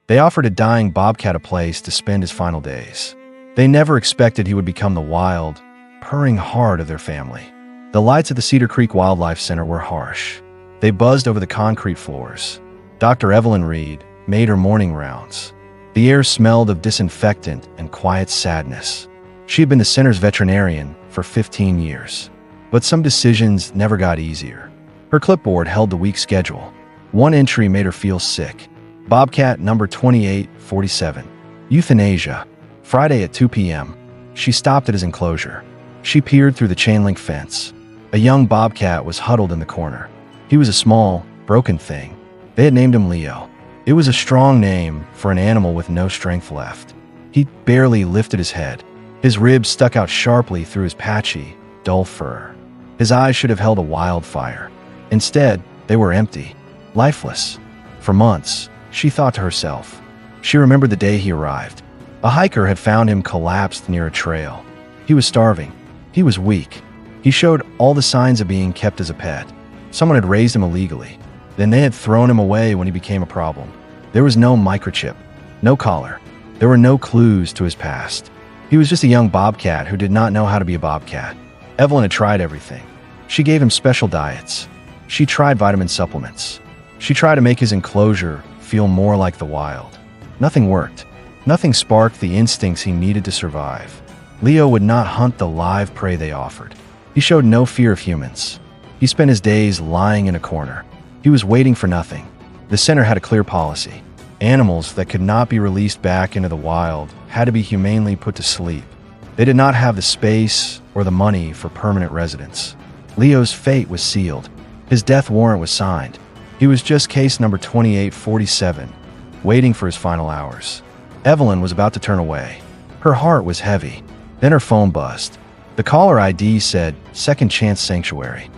They offered a dying bobcat a place to spend his final days. They never expected he would become the wild, purring heart of their family. The lights at the Cedar Creek Wildlife Center were harsh. They buzzed over the concrete floors. Dr. Evelyn Reed made her morning rounds. The air smelled of disinfectant and quiet sadness. She had been the center's veterinarian for 15 years. But some decisions never got easier. Her clipboard held the week's schedule. One entry made her feel sick. Bobcat number 2847. Euthanasia. Friday at 2 p.m. She stopped at his enclosure. She peered through the chain-link fence. A young bobcat was huddled in the corner. He was a small, broken thing. They had named him Leo. It was a strong name for an animal with no strength left. He barely lifted his head. His ribs stuck out sharply through his patchy, dull fur. His eyes should have held a wildfire. Instead, they were empty, lifeless. For months, she thought to herself. She remembered the day he arrived. A hiker had found him collapsed near a trail. He was starving. He was weak. He showed all the signs of being kept as a pet. Someone had raised him illegally. Then they had thrown him away when he became a problem. There was no microchip, no collar. There were no clues to his past. He was just a young bobcat who did not know how to be a bobcat. Evelyn had tried everything. She gave him special diets. She tried vitamin supplements. She tried to make his enclosure feel more like the wild. Nothing worked. Nothing sparked the instincts he needed to survive. Leo would not hunt the live prey they offered. He showed no fear of humans. He spent his days lying in a corner. He was waiting for nothing. The center had a clear policy. Animals that could not be released back into the wild had to be humanely put to sleep. They did not have the space or the money for permanent residence. Leo's fate was sealed. His death warrant was signed. He was just case number 2847, waiting for his final hours. Evelyn was about to turn away. Her heart was heavy. Then her phone buzzed. The caller ID said, Second Chance Sanctuary.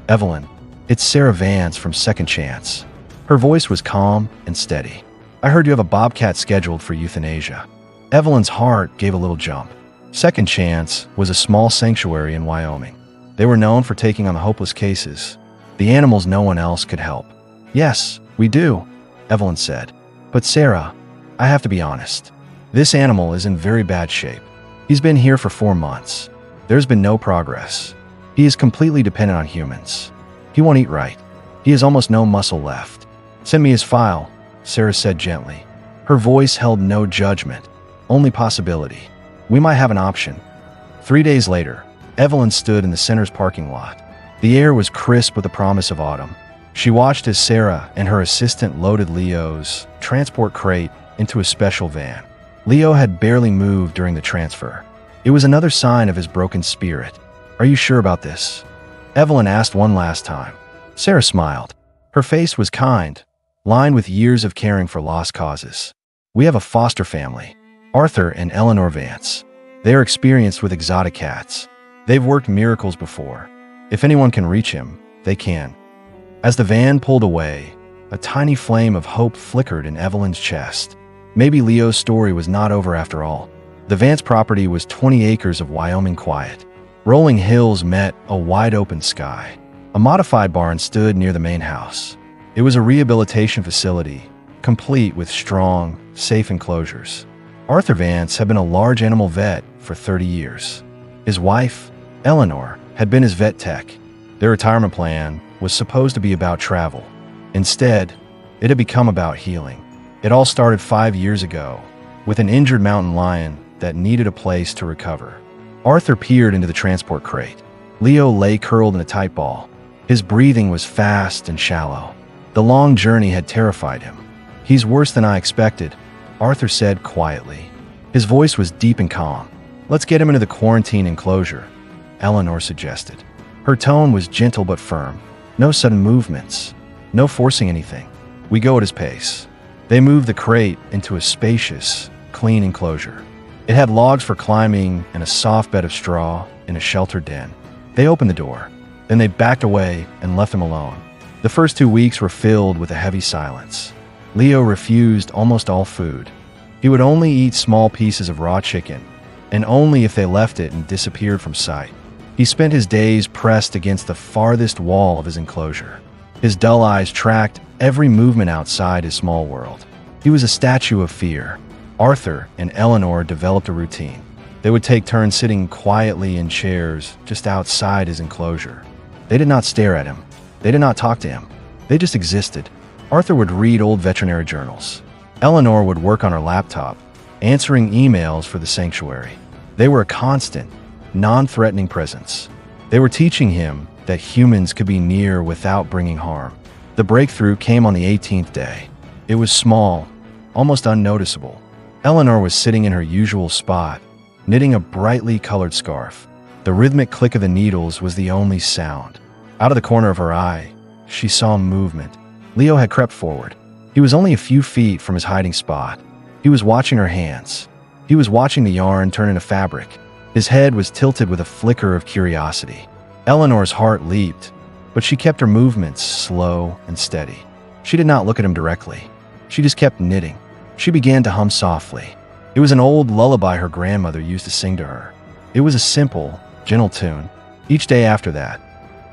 Evelyn, it's Sarah Vance from Second Chance. Her voice was calm and steady. I heard you have a bobcat scheduled for euthanasia. Evelyn's heart gave a little jump. Second Chance was a small sanctuary in Wyoming. They were known for taking on the hopeless cases, the animals no one else could help. Yes, we do, Evelyn said. But Sarah, I have to be honest. This animal is in very bad shape. He's been here for 4 months. There's been no progress. He is completely dependent on humans. He won't eat right. He has almost no muscle left. Send me his file, Sarah said gently. Her voice held no judgment, only possibility. We might have an option. 3 days later, Evelyn stood in the center's parking lot. The air was crisp with the promise of autumn. She watched as Sarah and her assistant loaded Leo's transport crate into a special van. Leo had barely moved during the transfer. It was another sign of his broken spirit. Are you sure about this? Evelyn asked one last time. Sarah smiled. Her face was kind, lined with years of caring for lost causes. We have a foster family, Arthur and Eleanor Vance. They are experienced with exotic cats. They've worked miracles before. If anyone can reach him, they can. As the van pulled away, a tiny flame of hope flickered in Evelyn's chest. Maybe Leo's story was not over after all. The Vance property was 20 acres of Wyoming quiet. Rolling hills met a wide-open sky. A modified barn stood near the main house. It was a rehabilitation facility, complete with strong, safe enclosures. Arthur Vance had been a large animal vet for 30 years. His wife, Eleanor, had been his vet tech. Their retirement plan was supposed to be about travel. Instead, it had become about healing. It all started 5 years ago, with an injured mountain lion that needed a place to recover. Arthur peered into the transport crate. Leo lay curled in a tight ball. His breathing was fast and shallow. The long journey had terrified him. He's worse than I expected, Arthur said quietly. His voice was deep and calm. Let's get him into the quarantine enclosure, Eleanor suggested. Her tone was gentle but firm. No sudden movements. No forcing anything. We go at his pace. They moved the crate into a spacious, clean enclosure. It had logs for climbing and a soft bed of straw in a sheltered den. They opened the door. Then they backed away and left him alone. The first 2 weeks were filled with a heavy silence. Leo refused almost all food. He would only eat small pieces of raw chicken, and only if they left it and disappeared from sight. He spent his days pressed against the farthest wall of his enclosure. His dull eyes tracked every movement outside his small world. He was a statue of fear. Arthur and Eleanor developed a routine. They would take turns sitting quietly in chairs just outside his enclosure. They did not stare at him. They did not talk to him. They just existed. Arthur would read old veterinary journals. Eleanor would work on her laptop, answering emails for the sanctuary. They were a constant, non-threatening presence. They were teaching him that humans could be near without bringing harm. The breakthrough came on the 18th day. It was small, almost unnoticeable. Eleanor was sitting in her usual spot, knitting a brightly colored scarf. The rhythmic click of the needles was the only sound. Out of the corner of her eye, she saw movement. Leo had crept forward. He was only a few feet from his hiding spot. He was watching her hands. He was watching the yarn turn into fabric. His head was tilted with a flicker of curiosity. Eleanor's heart leaped, but she kept her movements slow and steady. She did not look at him directly. She just kept knitting. She began to hum softly. It was an old lullaby her grandmother used to sing to her. It was a simple, gentle tune. Each day after that,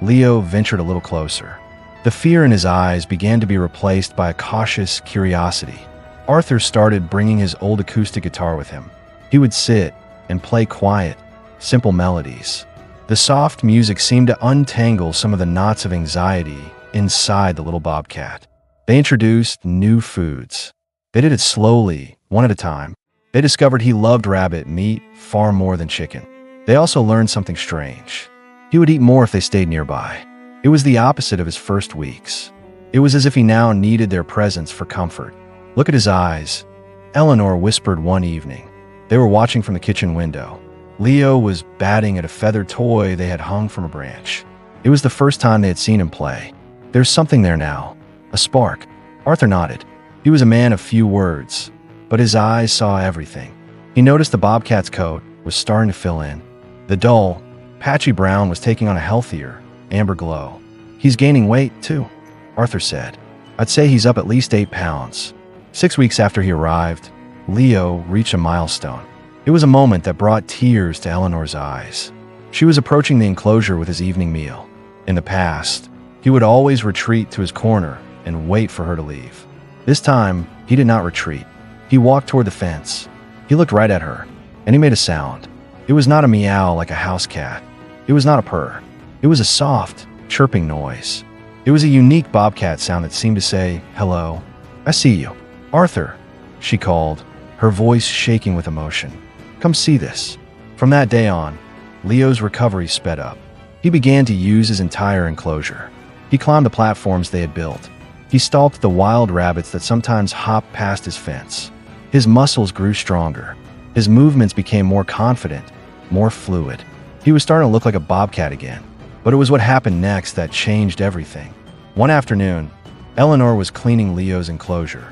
Leo ventured a little closer. The fear in his eyes began to be replaced by a cautious curiosity. Arthur started bringing his old acoustic guitar with him. He would sit and play quiet, simple melodies. The soft music seemed to untangle some of the knots of anxiety inside the little bobcat. They introduced new foods. They did it slowly, one at a time. They discovered he loved rabbit meat far more than chicken. They also learned something strange. He would eat more if they stayed nearby. It was the opposite of his first weeks. It was as if he now needed their presence for comfort. Look at his eyes, Eleanor whispered one evening. They were watching from the kitchen window. Leo was batting at a feathered toy they had hung from a branch. It was the first time they had seen him play. There's something there now. A spark. Arthur nodded. He was a man of few words, but his eyes saw everything. He noticed the bobcat's coat was starting to fill in. The dull, patchy brown was taking on a healthier, amber glow. He's gaining weight, too, Arthur said. I'd say he's up at least 8 pounds. 6 weeks after he arrived, Leo reached a milestone. It was a moment that brought tears to Eleanor's eyes. She was approaching the enclosure with his evening meal. In the past, he would always retreat to his corner and wait for her to leave. This time, he did not retreat. He walked toward the fence. He looked right at her, and he made a sound. It was not a meow like a house cat. It was not a purr. It was a soft, chirping noise. It was a unique bobcat sound that seemed to say, "Hello, I see you." "Arthur," she called, her voice shaking with emotion. "Come see this." From that day on, Leo's recovery sped up. He began to use his entire enclosure. He climbed the platforms they had built. He stalked the wild rabbits that sometimes hopped past his fence. His muscles grew stronger. His movements became more confident, more fluid. He was starting to look like a bobcat again. But it was what happened next that changed everything. One afternoon, Eleanor was cleaning Leo's enclosure.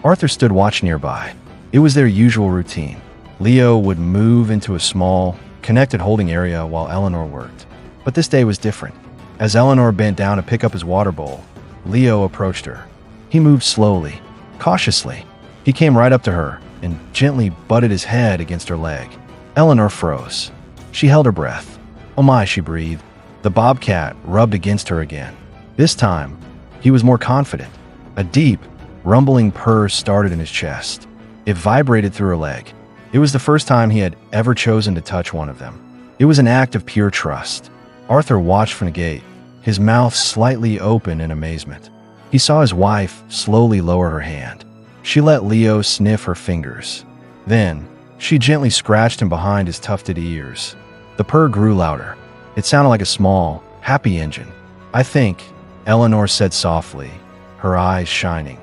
Arthur stood watch nearby. It was their usual routine. Leo would move into a small, connected holding area while Eleanor worked. But this day was different. As Eleanor bent down to pick up his water bowl, Leo approached her. He moved slowly, cautiously. He came right up to her and gently butted his head against her leg. Eleanor froze. She held her breath. "Oh my," she breathed. The bobcat rubbed against her again. This time, he was more confident. A deep, rumbling purr started in his chest. It vibrated through her leg. It was the first time he had ever chosen to touch one of them. It was an act of pure trust. Arthur watched from the gate, his mouth slightly open in amazement. He saw his wife slowly lower her hand. She let Leo sniff her fingers. Then, she gently scratched him behind his tufted ears. The purr grew louder. It sounded like a small, happy engine. "I think," Eleanor said softly, her eyes shining.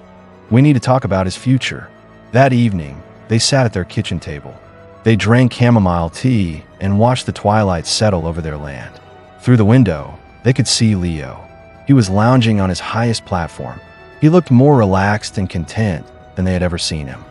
"We need to talk about his future." That evening, they sat at their kitchen table. They drank chamomile tea and watched the twilight settle over their land. Through the window, they could see Leo. He was lounging on his highest platform. He looked more relaxed and content than they had ever seen him.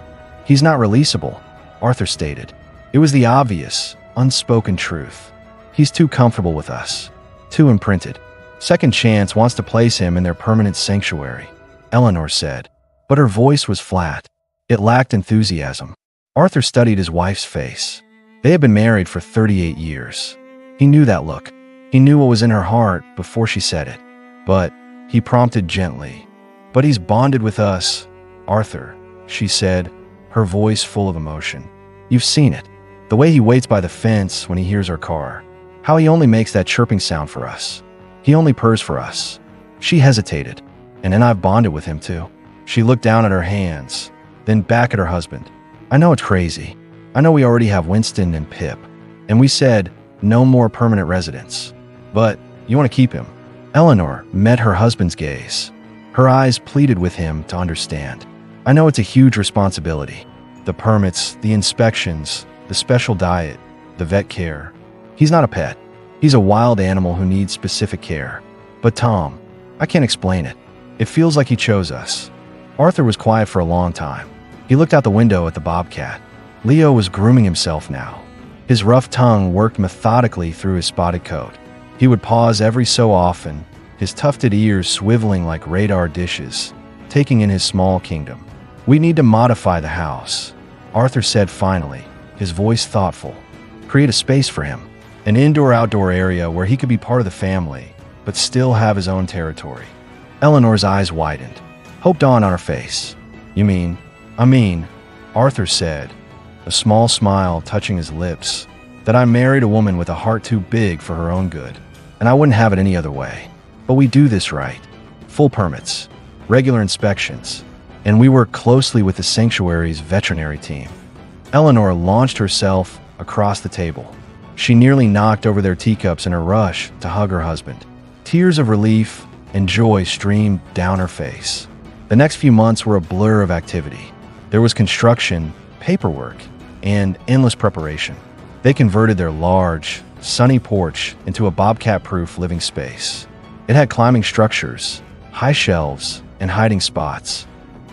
"He's not releasable," Arthur stated. It was the obvious, unspoken truth. "He's too comfortable with us, too imprinted. Second Chance wants to place him in their permanent sanctuary," Eleanor said, but her voice was flat. It lacked enthusiasm. Arthur studied his wife's face. They had been married for 38 years. He knew that look. He knew what was in her heart before she said it. But, he prompted gently, "But he's bonded with us, Arthur. she said, her voice full of emotion. You've seen it. The way he waits by the fence when he hears our car. How he only makes that chirping sound for us. He only purrs for us. She hesitated, and then I've bonded with him too. She looked down at her hands, then back at her husband. I know it's crazy. I know we already have Winston and Pip, and we said no more permanent residents. But you want to keep him. Eleanor met her husband's gaze. Her eyes pleaded with him to understand. I know it's a huge responsibility. The permits, the inspections, the special diet, the vet care. He's not a pet. He's a wild animal who needs specific care. But Tom, I can't explain it. It feels like he chose us. Arthur was quiet for a long time. He looked out the window at the bobcat. Leo was grooming himself now. His rough tongue worked methodically through his spotted coat. He would pause every so often, his tufted ears swiveling like radar dishes, taking in his small kingdom. We need to modify the house, Arthur said finally, his voice thoughtful. Create a space for him. An indoor-outdoor area where he could be part of the family, but still have his own territory. Eleanor's eyes widened. Hope dawned on her face. I mean, Arthur said, a small smile touching his lips, that I married a woman with a heart too big for her own good, and I wouldn't have it any other way. But we do this right. Full permits, regular inspections, and we work closely with the sanctuary's veterinary team. Eleanor launched herself across the table. She nearly knocked over their teacups in her rush to hug her husband. Tears of relief and joy streamed down her face. The next few months were a blur of activity. There was construction, paperwork, and endless preparation. They converted their large, sunny porch into a bobcat-proof living space. It had climbing structures, high shelves, and hiding spots.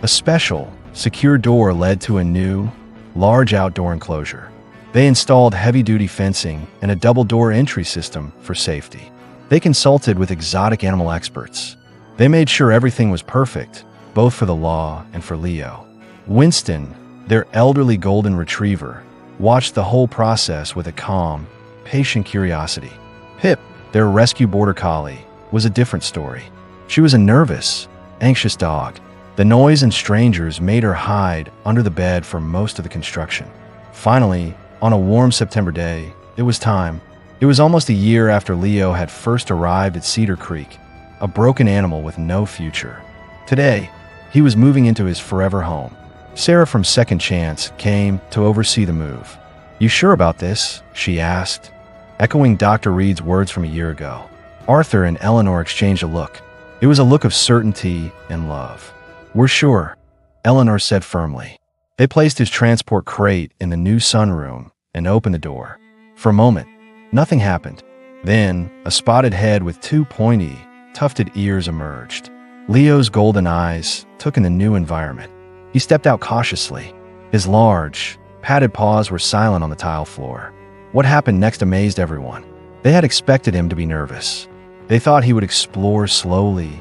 A special, secure door led to a new, large outdoor enclosure. They installed heavy-duty fencing and a double-door entry system for safety. They consulted with exotic animal experts. They made sure everything was perfect, both for the law and for Leo. Winston, their elderly golden retriever, watched the whole process with a calm, patient curiosity. Pip, their rescue border collie, was a different story. She was a nervous, anxious dog. The noise and strangers made her hide under the bed for most of the construction. Finally, on a warm September day, it was time. It was almost a year after Leo had first arrived at Cedar Creek, a broken animal with no future. Today, he was moving into his forever home. Sarah from Second Chance came to oversee the move. You sure about this? She asked, echoing Dr. Reed's words from a year ago. Arthur and Eleanor exchanged a look. It was a look of certainty and love. We're sure, Eleanor said firmly. They placed his transport crate in the new sunroom and opened the door. For a moment, nothing happened. Then, a spotted head with two pointy, tufted ears emerged. Leo's golden eyes took in the new environment. He stepped out cautiously. His large, padded paws were silent on the tile floor. What happened next amazed everyone. They had expected him to be nervous. They thought he would explore slowly,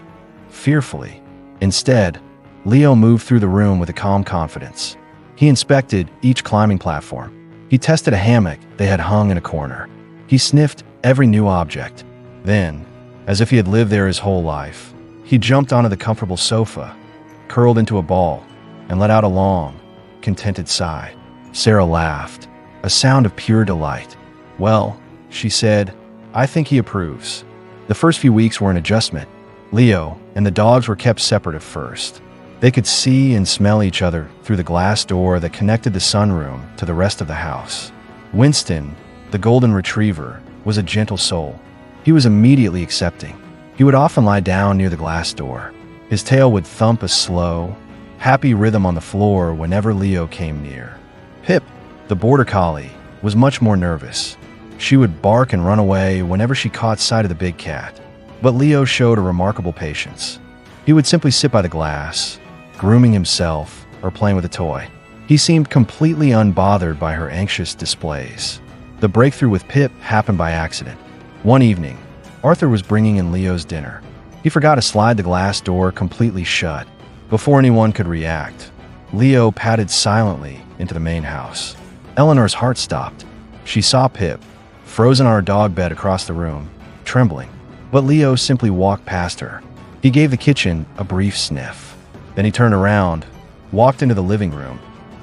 fearfully. Instead, Leo moved through the room with a calm confidence. He inspected each climbing platform. He tested a hammock they had hung in a corner. He sniffed every new object. Then, as if he had lived there his whole life, he jumped onto the comfortable sofa, curled into a ball, and let out a long, contented sigh. Sarah laughed, a sound of pure delight. Well, she said, I think he approves. The first few weeks were an adjustment. Leo and the dogs were kept separate at first. They could see and smell each other through the glass door that connected the sunroom to the rest of the house. Winston, the golden retriever, was a gentle soul. He was immediately accepting. He would often lie down near the glass door. His tail would thump a slow, happy rhythm on the floor whenever Leo came near. Pip, the border collie, was much more nervous. She would bark and run away whenever she caught sight of the big cat. But Leo showed a remarkable patience. He would simply sit by the glass, grooming himself or playing with a toy. He seemed completely unbothered by her anxious displays. The breakthrough with Pip happened by accident. One evening, Arthur was bringing in Leo's dinner. He forgot to slide the glass door completely shut. Before anyone could react, Leo padded silently into the main house. Eleanor's heart stopped. She saw Pip, frozen on her dog bed across the room, trembling. But Leo simply walked past her. He gave the kitchen a brief sniff. Then he turned around, walked into the living room,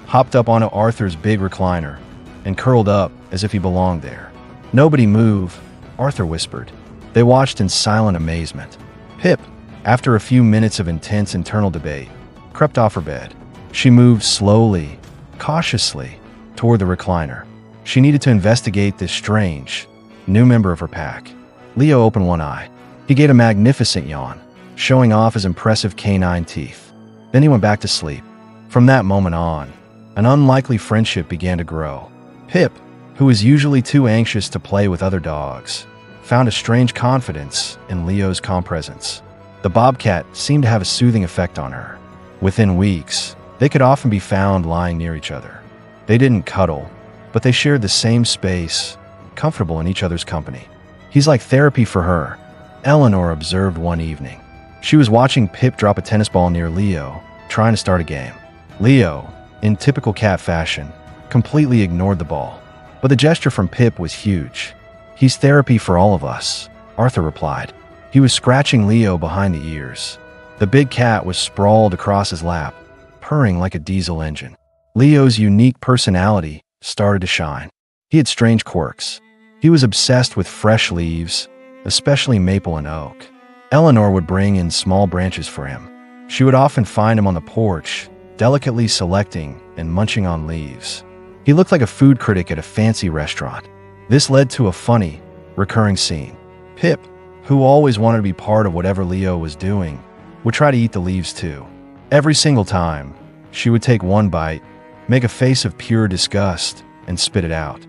hopped up onto Arthur's big recliner, and curled up as if he belonged there. "Nobody move," Arthur whispered. They watched in silent amazement. Pip, after a few minutes of intense internal debate, crept off her bed. She moved slowly, cautiously, toward the recliner. She needed to investigate this strange, new member of her pack. Leo opened one eye. He gave a magnificent yawn, showing off his impressive canine teeth. Then he went back to sleep. From that moment on, an unlikely friendship began to grow. Pip, who was usually too anxious to play with other dogs, found a strange confidence in Leo's calm presence. The Bobcat seemed to have a soothing effect on her. Within weeks, they could often be found lying near each other. They didn't cuddle, but they shared the same space, comfortable in each other's company. "He's like therapy for her," Eleanor observed one evening. She was watching Pip drop a tennis ball near Leo, trying to start a game. Leo, in typical cat fashion, completely ignored the ball. But the gesture from Pip was huge. "He's therapy for all of us," Arthur replied. He was scratching Leo behind the ears. The big cat was sprawled across his lap, purring like a diesel engine. Leo's unique personality started to shine. He had strange quirks. He was obsessed with fresh leaves, especially maple and oak. Eleanor would bring in small branches for him. She would often find him on the porch, delicately selecting and munching on leaves. He looked like a food critic at a fancy restaurant. This led to a funny, recurring scene. Pip, who always wanted to be part of whatever Leo was doing, would try to eat the leaves too. Every single time, she would take one bite, make a face of pure disgust, and spit it out.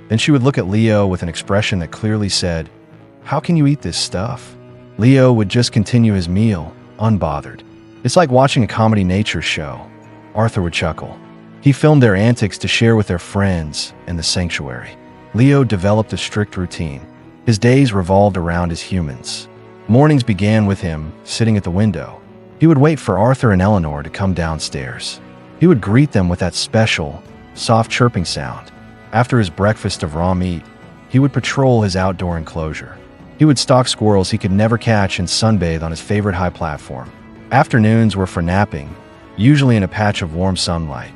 Then she would look at Leo with an expression that clearly said, "How can you eat this stuff?" Leo would just continue his meal, unbothered. "It's like watching a comedy nature show," Arthur would chuckle. He filmed their antics to share with their friends in the sanctuary. Leo developed a strict routine. His days revolved around his humans. Mornings began with him sitting at the window. He would wait for Arthur and Eleanor to come downstairs. He would greet them with that special, soft chirping sound. After his breakfast of raw meat, he would patrol his outdoor enclosure. He would stalk squirrels he could never catch and sunbathe on his favorite high platform. Afternoons were for napping, usually in a patch of warm sunlight,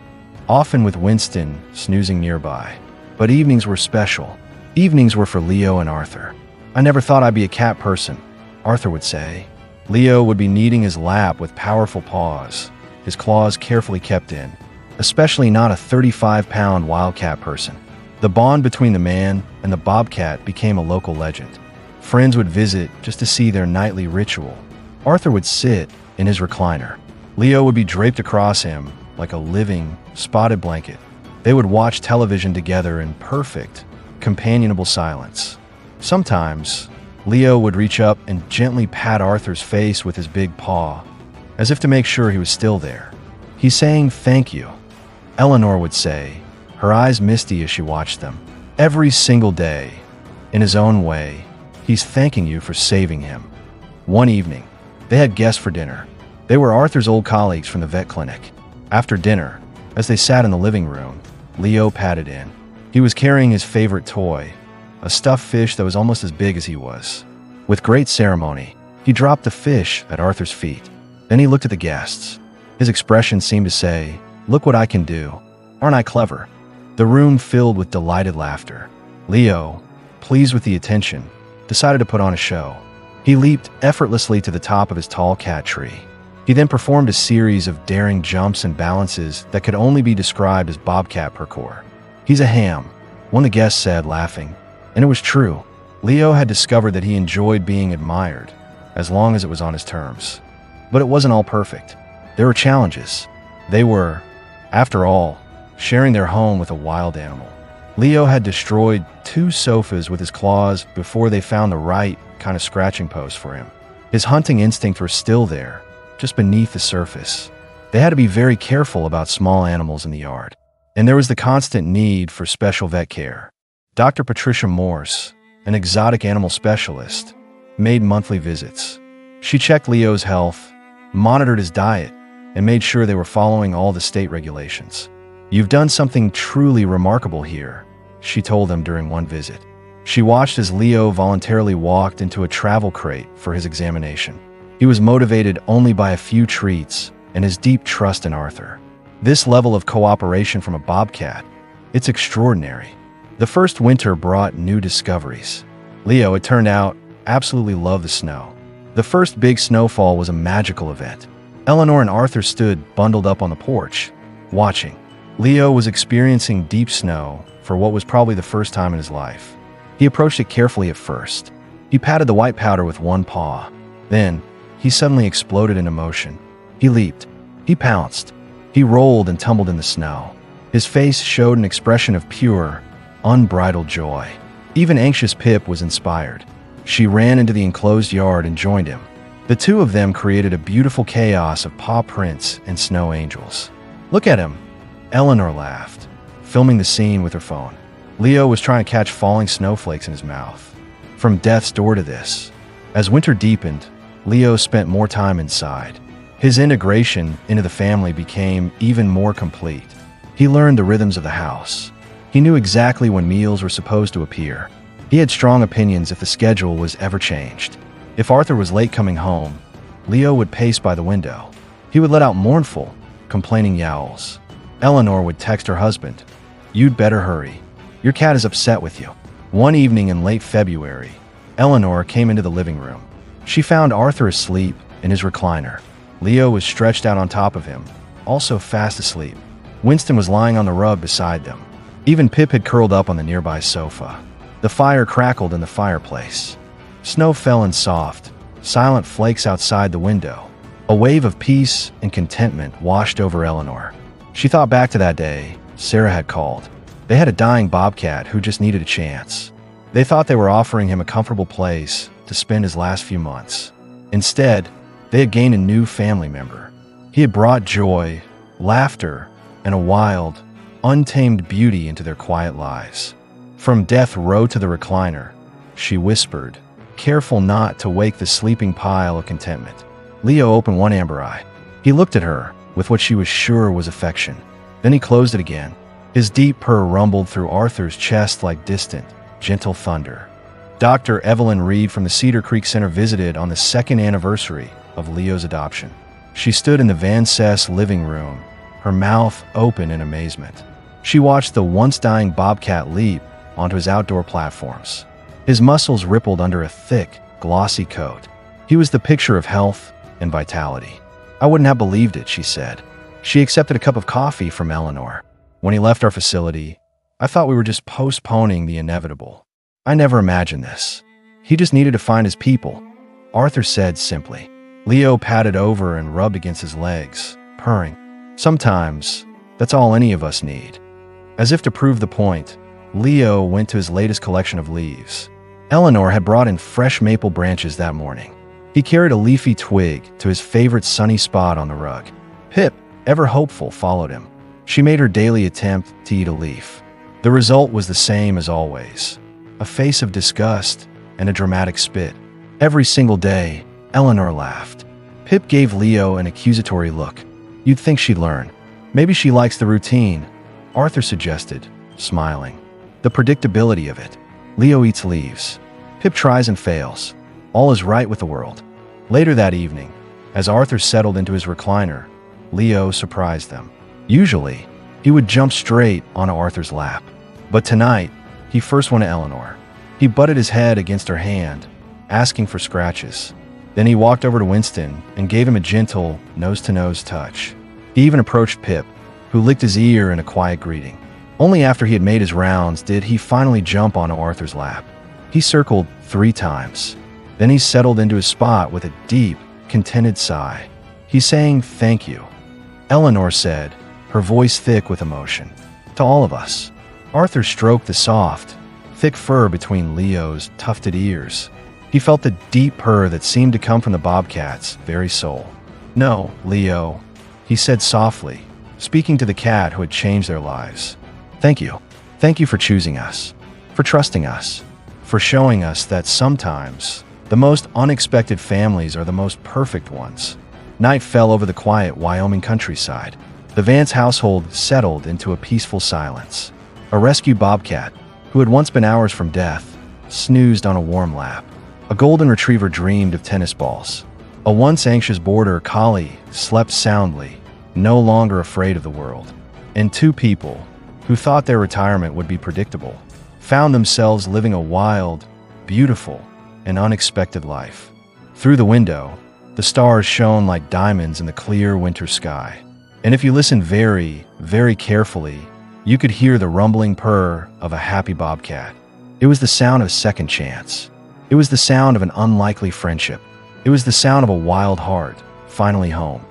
often with Winston snoozing nearby. But evenings were special. Evenings were for Leo and Arthur. "I never thought I'd be a cat person," Arthur would say. Leo would be kneading his lap with powerful paws, his claws carefully kept in, especially not a 35-pound wildcat person. The bond between the man and the Bobcat became a local legend. Friends would visit just to see their nightly ritual. Arthur would sit in his recliner. Leo would be draped across him like a living, spotted blanket. They would watch television together in perfect, companionable silence. Sometimes, Leo would reach up and gently pat Arthur's face with his big paw, as if to make sure he was still there. "He's saying thank you," Eleanor would say, her eyes misty as she watched them. "Every single day, in his own way, he's thanking you for saving him." One evening, they had guests for dinner. They were Arthur's old colleagues from the vet clinic. After dinner, as they sat in the living room, Leo padded in. He was carrying his favorite toy, a stuffed fish that was almost as big as he was. With great ceremony, he dropped the fish at Arthur's feet. Then he looked at the guests. His expression seemed to say, "Look what I can do. Aren't I clever?" The room filled with delighted laughter. Leo, pleased with the attention, decided to put on a show. He leaped effortlessly to the top of his tall cat tree. He then performed a series of daring jumps and balances that could only be described as Bobcat parkour. "He's a ham," one of the guests said, laughing. And it was true. Leo had discovered that he enjoyed being admired, as long as it was on his terms. But it wasn't all perfect. There were challenges. They were, after all, sharing their home with a wild animal. Leo had destroyed 2 sofas with his claws before they found the right kind of scratching post for him. His hunting instinct was still there, just beneath the surface. They had to be very careful about small animals in the yard. And there was the constant need for special vet care. Dr. Patricia Morse, an exotic animal specialist, made monthly visits. She checked Leo's health, monitored his diet, and made sure they were following all the state regulations. "You've done something truly remarkable here," she told them during one visit. She watched as Leo voluntarily walked into a travel crate for his examination. He was motivated only by a few treats and his deep trust in Arthur. This level of cooperation from a bobcat, it's extraordinary. The first winter brought new discoveries. Leo, it turned out, absolutely loved the snow. The first big snowfall was a magical event. Eleanor and Arthur stood bundled up on the porch, watching. Leo was experiencing deep snow for what was probably the first time in his life. He approached it carefully at first. He patted the white powder with one paw. Then, he suddenly exploded in emotion. He leaped. He pounced. He rolled and tumbled in the snow. His face showed an expression of pure, unbridled joy. Even anxious Pip was inspired. She ran into the enclosed yard and joined him. The two of them created a beautiful chaos of paw prints and snow angels. "Look at him," Eleanor laughed, filming the scene with her phone. Leo was trying to catch falling snowflakes in his mouth. From death's door to this. As winter deepened, Leo spent more time inside. His integration into the family became even more complete. He learned the rhythms of the house. He knew exactly when meals were supposed to appear. He had strong opinions if the schedule was ever changed. If Arthur was late coming home, Leo would pace by the window. He would let out mournful, complaining yowls. Eleanor would text her husband, "You'd better hurry. Your cat is upset with you." One evening in late February, Eleanor came into the living room. She found Arthur asleep in his recliner. Leo was stretched out on top of him, also fast asleep. Winston was lying on the rug beside them. Even Pip had curled up on the nearby sofa. The fire crackled in the fireplace. Snow fell in soft, silent flakes outside the window. A wave of peace and contentment washed over Eleanor. She thought back to that day Sarah had called. They had a dying bobcat who just needed a chance. They thought they were offering him a comfortable place to spend his last few months. Instead, they had gained a new family member. He had brought joy, laughter, and a wild, untamed beauty into their quiet lives. From death row to the recliner, she whispered, careful not to wake the sleeping pile of contentment. Leo opened one amber eye. He looked at her with what she was sure was affection. Then he closed it again. His deep purr rumbled through Arthur's chest like distant, gentle thunder. Dr. Evelyn Reed from the Cedar Creek Center visited on the second anniversary of Leo's adoption. She stood in the Van Cess living room, her mouth open in amazement. She watched the once-dying bobcat leap onto his outdoor platforms. His muscles rippled under a thick, glossy coat. He was the picture of health and vitality. "I wouldn't have believed it," she said. She accepted a cup of coffee from Eleanor. "When he left our facility, I thought we were just postponing the inevitable. I never imagined this. He just needed to find his people," Arthur said simply. Leo patted over and rubbed against his legs, purring. "Sometimes, that's all any of us need." As if to prove the point, Leo went to his latest collection of leaves. Eleanor had brought in fresh maple branches that morning. He carried a leafy twig to his favorite sunny spot on the rug. Pip, ever hopeful, followed him. She made her daily attempt to eat a leaf. The result was the same as always. A face of disgust and a dramatic spit. Every single day, Eleanor laughed. Pip gave Leo an accusatory look. "You'd think she'd learn. Maybe she likes the routine," Arthur suggested, smiling. "The predictability of it. Leo eats leaves. Pip tries and fails. All is right with the world." Later that evening, as Arthur settled into his recliner, Leo surprised them. Usually, he would jump straight onto Arthur's lap. But tonight, he first went to Eleanor. He butted his head against her hand, asking for scratches. Then he walked over to Winston and gave him a gentle, nose-to-nose touch. He even approached Pip, who licked his ear in a quiet greeting. Only after he had made his rounds did he finally jump onto Arthur's lap. He circled 3 times. Then he settled into his spot with a deep, contented sigh. "He's saying thank you," Eleanor said, her voice thick with emotion. "To all of us." Arthur stroked the soft, thick fur between Leo's tufted ears. He felt the deep purr that seemed to come from the bobcat's very soul. "No, Leo," he said softly, speaking to the cat who had changed their lives. "Thank you. Thank you for choosing us, for trusting us, for showing us that sometimes the most unexpected families are the most perfect ones." Night fell over the quiet Wyoming countryside. The Vance household settled into a peaceful silence. A rescued bobcat, who had once been hours from death, snoozed on a warm lap. A golden retriever dreamed of tennis balls. A once anxious border collie slept soundly, no longer afraid of the world. And two people, who thought their retirement would be predictable, found themselves living a wild, beautiful, and unexpected life. Through the window, the stars shone like diamonds in the clear winter sky. And if you listened very, very carefully, you could hear the rumbling purr of a happy bobcat. It was the sound of a second chance. It was the sound of an unlikely friendship. It was the sound of a wild heart, finally home.